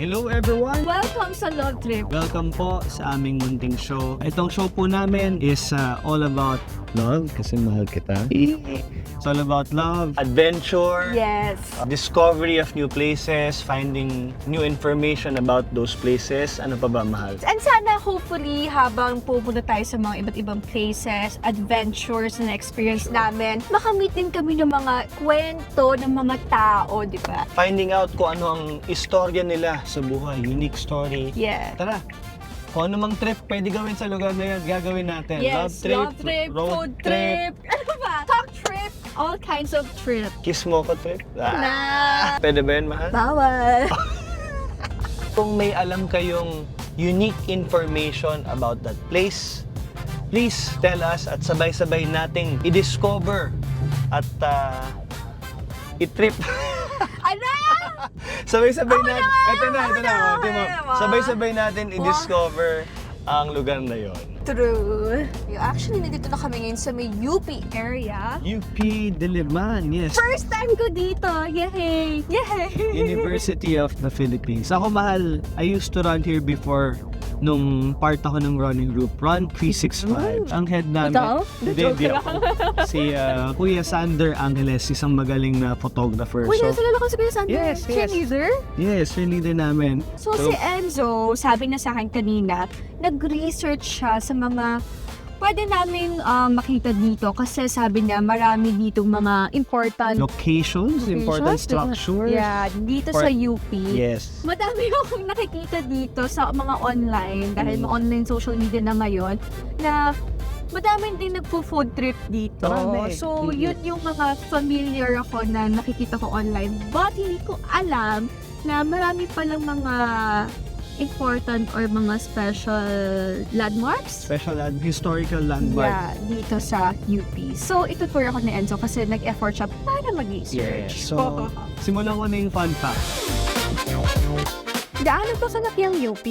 Hello everyone! Welcome sa Love Trip. Welcome po sa aming munting show. Itong show po namin is all about love kasi mahal kita. It's all about love, adventure, Yes. discovery of new places, finding new information about those places. Ano pa ba, mahal? And sana hopefully habang pupunta tayo sa mga iba't ibang places, adventures na experience namin, makamit din kami ng mga kwento ng mga tao, di ba? Finding out kung ano ang istorya nila sa buhay, unique story. Yeah. Tara! Kung ano mang trip pwede gawin sa lugar na yan, gagawin natin. Yes, love trip, food trip, ano ba? Talk trip, all kinds of trip. Kiss mo ko trip. Na. Pwede ba yun, mahal? Bawal. Kung may alam kayong unique information about that place, please tell us at sabay-sabay nating i-discover at i-trip. Ano? Sabay-sabay natin. Ito na. Ako Tingnan mo. na. Sabay-sabay natin i-discover ang lugar na yon. True. Actually, nandito na kami ngayon sa may UP area. UP Diliman, yes. First time ko dito. Yay! Yay! University of the Philippines. Ako, mahal, I used to run here before nung part ako ng running group, Run 365. Ang head namin. Ikaw? Hindi ako. Si Kuya Sander Angeles, isang magaling na photographer. Uy, nasalala ko si Kuya Sander. Yes, yes. Cheerleader? Yes, leader namin. So, si Enzo, sabi na sa akin kanina, nag-research siya sa mga pwede namin makita dito kasi sabi niya marami ditong mga important Locations, important structures. Yeah, dito sa UP. Yes. Madami akong nakikita dito sa mga online dahil mga online social media na ngayon na madami din nagpo-food trip dito. Marami. So, yun yung mga familiar ako na nakikita ko online. But hindi ko alam na marami palang mga important or mga special landmarks. Special and historical landmark. Yeah, dito sa UP. So, ituturo ako ni Enzo kasi nag-effort siya para mag-research. Yes. So, simulan ko na yung fun fact. Gaano ba kalaki ang UP?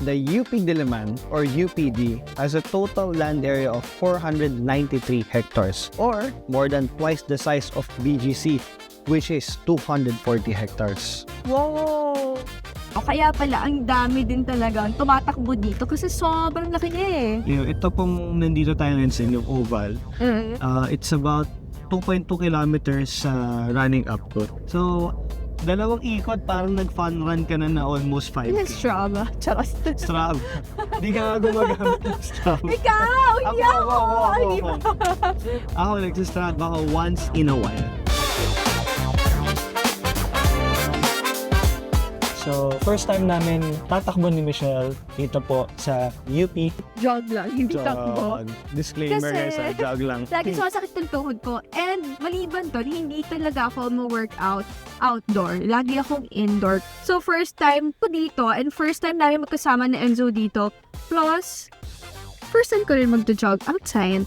The UP Diliman, or UPD, has a total land area of 493 hectares, or more than twice the size of BGC, which is 240 hectares. Wow! O kaya pala, ang dami din talaga tumatakbo dito kasi sobrang laki niya eh. Ito pong nandito tayo ngayon sa yung oval, it's about 2.2 kilometers running up to. So, dalawang ikot, parang nag-fun run ka na almost 5 Yung Strava. Charot. Strava. Di ka nga gumagamit ng Strava. Ikaw! Ako nagsistrava ako once in a while. So, first time namin tatakbo ni Michelle dito po sa UP. Jog lang, hindi takbo. Disclaimer Kasi- guys, jog lang. Lagi sumasakit yung tuhod ko. And maliban doon, hindi talaga ako mo-workout outdoor. Lagi akong indoor. So, first time ko dito and first time namin magkasama ni Enzo dito. Plus, first time ko rin mag-jog outside.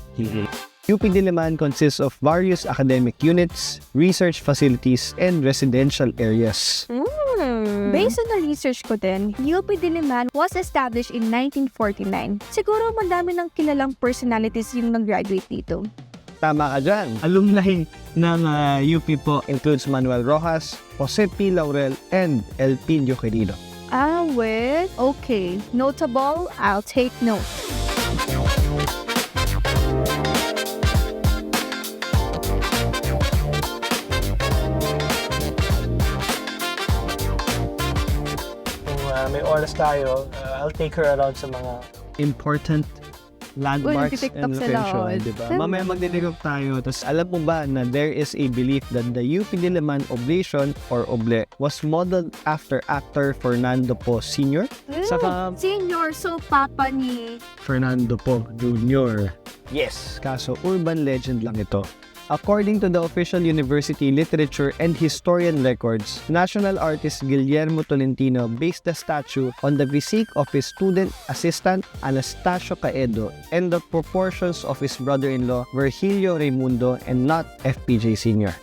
UP Diliman consists of various academic units, research facilities, and residential areas. Based on the research ko din, UP Diliman was established in 1949. Siguro madami ng kilalang personalities yung nag-graduate dito. Tama ka dyan. Alumni ng UP po includes Manuel Rojas, Jose P. Laurel, and Elpidio Querido. Okay. Notable, I'll take note. Kung may oras tayo, I'll take her around sa mga important landmarks and nagti-TikTok sila, location, diba? Mamaya magdi-TikTok tayo. Tapos alam mo ba na there is a belief that the UP Diliman Oblation or Oble was modeled after actor Fernando Po Sr. Saka Senior, so papa ni... Fernando Po Jr. Yes, kaso urban legend lang ito. According to the official university literature and historian records, national artist Guillermo Tolentino based the statue on the physique of his student assistant Anastasio Caedo and the proportions of his brother-in-law Virgilio Raimundo and not FPJ Sr.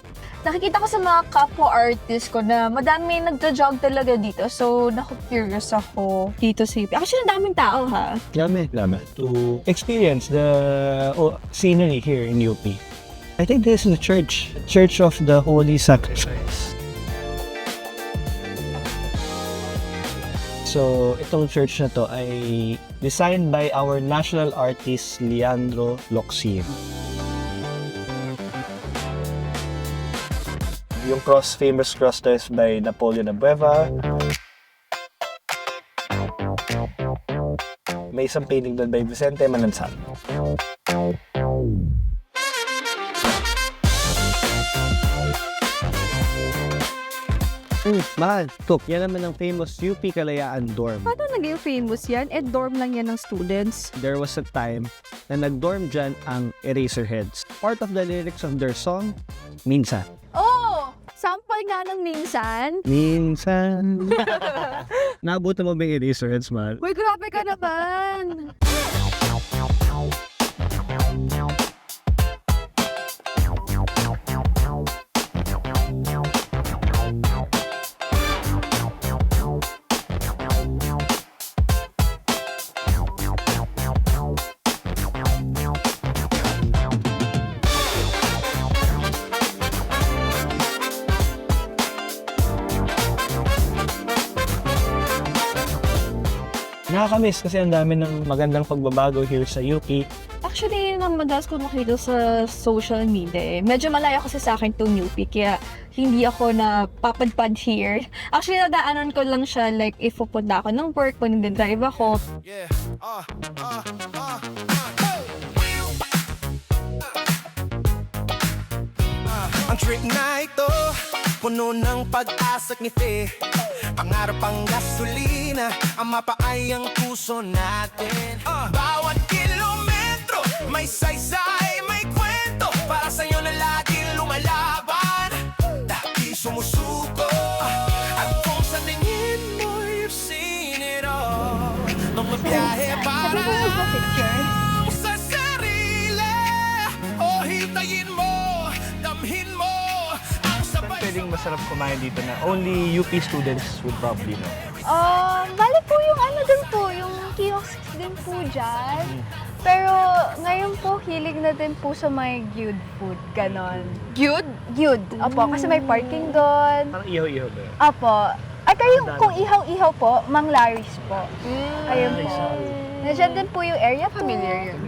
Nakikita ko sa mga kapwa-artist ko na madami nagja-jog talaga dito. So, naku-curious ako dito sa UP. Actually, daming tao ha. Lame. To experience the scenery here in UP. I think this is the Church of the Holy Sacrifice. So, itong church na to ay designed by our national artist, Leandro Locsin. Yung famous cross to is by Napoleon Abueva. May isang painting doon by Vicente Manansal. Mahal, Tuk, yan naman ang famous UP Kalayaan dorm. Paano naging famous yan? Dorm lang yan ng students. There was a time na nag-dorm dyan ang Eraserheads. Part of the lyrics of their song, Minsan. Oh! Sample nga ng minsan. Minsan. Nabutan mo ba yung Eraserheads, mahal? Uy, grabe ka naman! Nakakamiss kasi ang dami ng magandang pagbabago here sa UP. Actually, yun ang madalas ko makita sa social media eh. Medyo malayo kasi sa akin itong UP, kaya hindi ako na papadpad here. Actually, nadaanan ko lang siya like if pupunta ako ng work, pag nag-drive ako. Yeah. Ang trip na ito, puno ng pag-asa at ngiti. Pangarap ang gasolina, ang mapaay ang puso natin. Bawat kilometro, may saysay, may kwento. Para sa'yo na laging lumalaban, dahil sumusuko. At kung sa tingin mo, you've seen it all. Mga biyahe para lang sa sarili. O hintayin mo, damhin mo ang sabay. Pwedeng masarap kumain dito na only UP students would probably know. Bali po yung ano din po, yung kiosk din po dyan. Pero ngayon po, hilig na din po sa may gyud food, ganon. Gyud? Gyud, opo, kasi may parking doon. Parang ihaw-ihaw ba yun? Opo. At kayong, kung ihaw-ihaw po, Mang Larry's po. Ayun po. Nandiyan din po yung area 2. Familiar yun.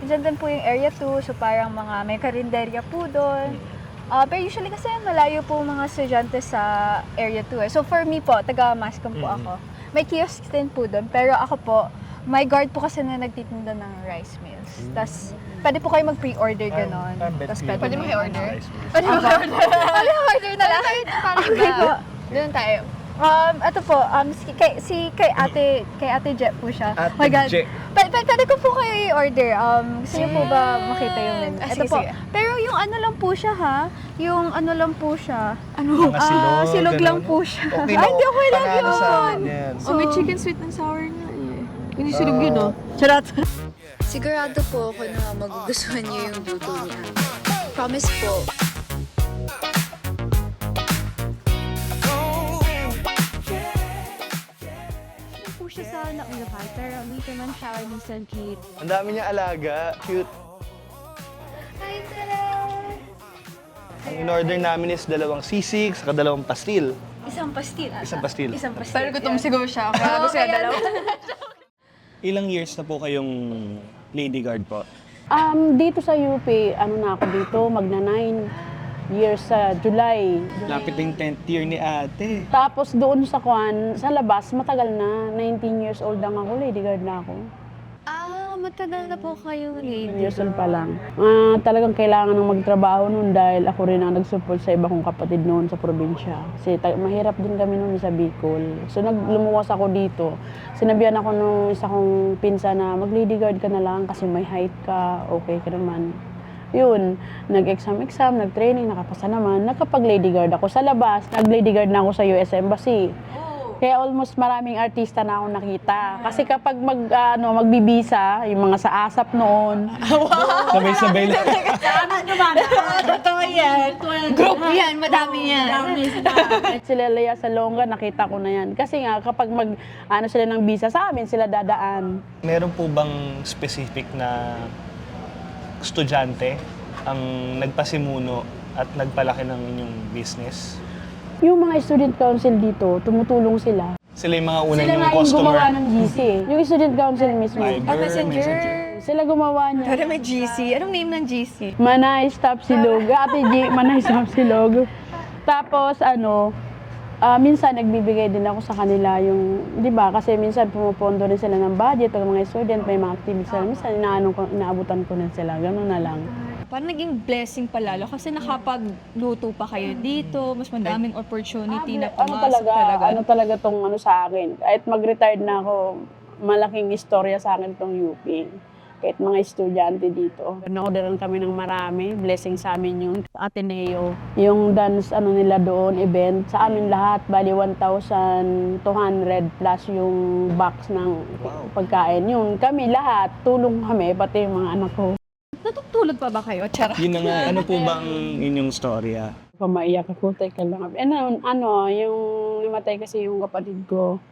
Nandiyan din po yung area 2, so parang mga may karinderya po doon. Pero usually kasi malayo po mga estudyante sa area 2 eh. So for me po, taga-Mascom po ako. May kiosk din po doon, pero ako po, may guard po kasi na nagtitinda ng rice meals. Tapos, pwede po kayo mag-pre-order gano'n. Tapos Pwede mo i-order? Pwede mo i-order na lang. Okay po. Doon tayo. Ito po, kay Ate Jet po siya. Ate Oh my God. Jet. Pwede ko po kayo i-order. Gusto niyo po ba makita yung menu? Ito sige, po. sige. Pero yung ano lang po siya ha? Yung ano lang po siya. Mga silog, silog lang ganun. po siya. Okay Ay, hindi okay lang panalo sa yun. amin yan. Oh, may chicken sweet and sour nga eh. Hindi silog yun, oh. Charot. Sigurado po ako na magugustuhan niyo yung luto niya. Promise po. Po siya sa naunahan, pero dito man siya recently. Ang dami niya alaga. Cute. Hi, Tere! Ang in-order namin is 2 sisig, saka 2 pastil. Isang pastil. Isang pastil. Isang pastil. Pero gutom siguro siya, kaya gusto niya dalawa. Ilang years na po kayong lady guard po? Dito sa UP, ano na ako dito, magna 9 years sa July. Lapit na yung 10th year ni ate. Tapos doon sa sa labas, matagal na. 19 years old lang ako, lady guard na ako. Matagal na po kayo 10 lady. years old pa lang. Talagang kailangan ng magtrabaho noon dahil ako rin ang nag-support sa iba kong kapatid noon sa probinsya. Kasi mahirap din kami noon sa Bicol. So lumuwas ako dito. Sinabihan ako nung isa kong pinsa na mag-lady guard ka na lang kasi may height ka, okay ka naman. Yun, nag-exam, nag-training, nakapasa naman. Nakapag-lady guard ako sa labas. Nag-lady guard na ako sa US Embassy. Kaya almost maraming artista na ako nakita. Kasi kapag magbibisa, yung mga sa ASAP noon. Sabay-sabay lang. Totoo yan. Group yan, madami yan. Sila Lea Salonga, nakita ko na yan. Kasi nga, kapag sila ng visa sa amin, sila dadaan. Meron po bang specific na estudyante ang nagpasimuno at nagpalaki ng inyong business? Yung mga student council dito, tumutulong sila. Sila yung mga unang Sila yung nga yung customer. gumawa ng GC. Yung student council mismo. Messenger. Sila gumawa niya. Pero may GC. Anong name ng GC? Manay Stop Silog. Ate G, Manay Stop Silog. Tapos minsan nagbibigay din ako sa kanila yung, di ba, kasi minsan pumupondo rin sila ng budget pag mga student, may mga activities sila. Minsan inaabutan ko rin sila, gano'n na lang. Parang naging blessing palalo kasi nakapagluto pa kayo dito, mas madaming opportunity na pumasok talaga. Ano talaga tong sa akin. Kahit mag-retired na ako, malaking istorya sa akin tong UP. Kahit mga estudyante dito. Naorderan kami ng marami. Blessing sa amin yung Ateneo. Yung dance nila doon, event. Sa amin lahat, bali 1,200 plus yung box ng pagkain. Yun, kami lahat, tulong kami, pati yung mga anak ko. Natutulog pa ba kayo? Charot. Yun na nga, ano po bang inyong storya? Pamaiyak ako, teka lang. Yung namatay kasi yung kapatid ko.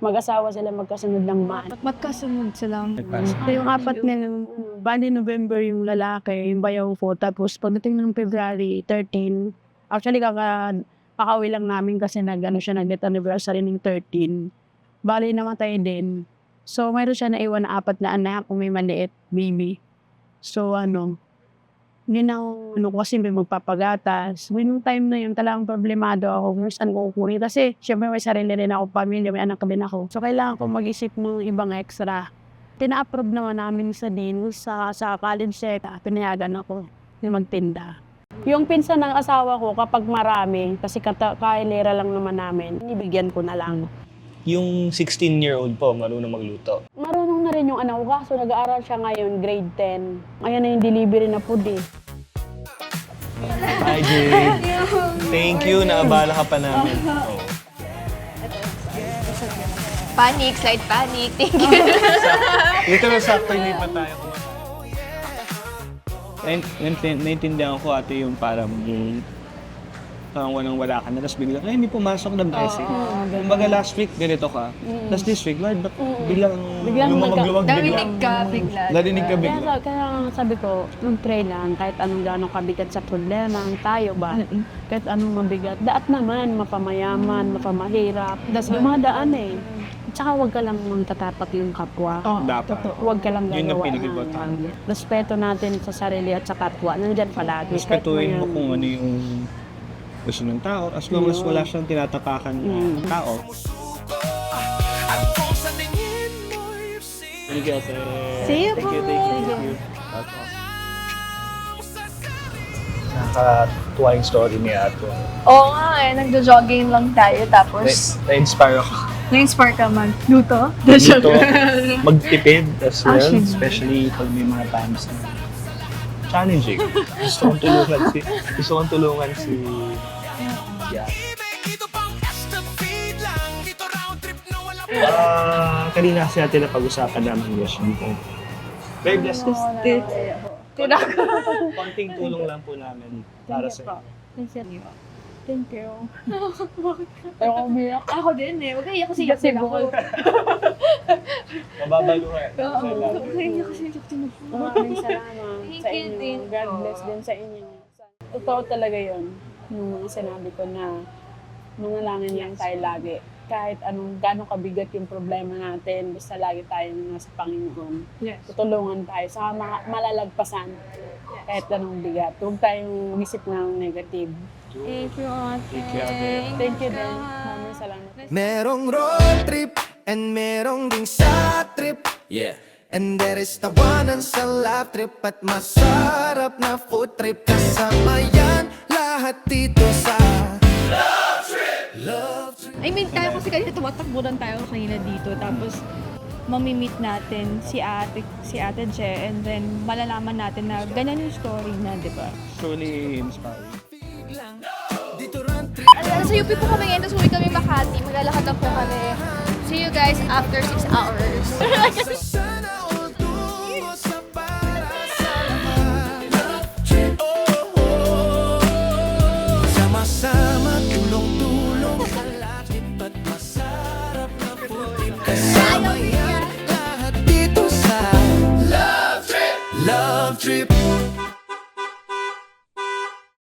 Mag-asawa sila magkasunod lang man. Magkasunod silang. Yung apat na bali November yung lalaki, yung bayaw ko. Tapos pagdating ng February 13, actually pakauwi lang namin kasi nag-death anniversary ng 13. Bali namatay din. So mayroon siya naiwan na 4 na anak kung may maliit, baby. So yun ako, kasi may magpapagatas. Yung time na yun, talagang problemado ako kung saan ko kukunin. Kasi, syempre may sarili rin ako, pamilya, may anak din ako. So, kailangan ko mag-isip ng ibang extra. Tina-approve naman namin sa din, sa college set, pinayagan ako yung magtinda. Yung pinsan ng asawa ko, kapag marami, kasi kailera lang naman namin, ibigyan ko na lang. Yung 16-year-old po, marunong magluto. Marunong na rin yung anak ko, kaso nag-aaral siya ngayon, grade 10. Ayan na yung delivery na food eh. Hi, Jade. Thank you, naabala ka pa namin. Oh. Panic, slide panic. Thank you. Dito na sakto, hindi pa tayo naintindihan ko ate yung parang walang-wala ka na, tapos biglang, ay, hindi pumasok na blessing. Kumbaga last week, ganito ka. Tapos this week, Lord, ba't biglang lumamag-luwag Narinig ka bigla. Narinig ka bigla. Kaya sabi ko, mag-pray lang, kahit anong gano'ng kabigat sa problema, tayo ba? Kahit anong mabigat, daat naman, mapamayaman, mapamahirap. Dumadaan eh. Tsaka huwag ka lang magtatapat yung kapwa. Dapat. Huwag ka lang Yun ang gagawa pinag-importante. respeto natin sa sarili at sa kapwa. Nandiyan palagi. Respetuhin mo kung ano yung gusto ng tao, as long as wala siyang tinatapakan ng tao. At kung sa tingin mo'y Thank you, ate. See you Thank you, po. thank you. Nakakatuwa yung story ni Ato. Oo nga nagjo-jogging lang tayo tapos Na-inspire ako. Na-inspire ka magluto? Dito, magtipid as well, especially pag may mga times na challenging. Gusto kong tulungan si yeah. Dito pang estafade lang. Dito round trip na wala Kanina kasi natin na pag-usapan namin yes dito. Very blessed. Konting tulong lang po namin para sa inyo. Thank you. Ayaw ko umiyak. Ako din eh. Huwag iyak kasi Kasi ako. Mababaluhan. Huwag iyak kasi Maraming salamat sa you inyo. din God po. bless din sa inyo. Totoo talaga yun. Yung mga sinabi ko na manalangin lang tayo lagi. Kahit gano'ng kabigat yung problema natin, basta lagi tayo nasa Panginoon. Yes. Tutulungan tayo sa malalagpasan. Kahit anong bigat. Huwag tayong isip ng negative. Thank you, ate. Thank you din. Maraming salamat. Merong road trip and merong ding sa trip. Yeah. And there is tawanan sa lap trip at masarap na food trip. Kasama yan lahat dito sa Love Trip! Love Trip! I mean, tayo kasi kanina tumatakburan tayo kanina dito. Tapos, mamimit natin si Ate Je, and then malalaman natin na ganyan yung story na, di ba? Truly inspiring. Dito round trip. Sa UP po kami ngayon, tapos uwi kami Makati. Maglalakad lang po kami. See you guys after 6 hours. Sana all tungo sa para sa lahat. Love Trip! Oh, oh. Sama-sama, tulong-tulong kalakip at masarap na food trip. Kasama yan lahat dito sa Love Trip! Love Trip!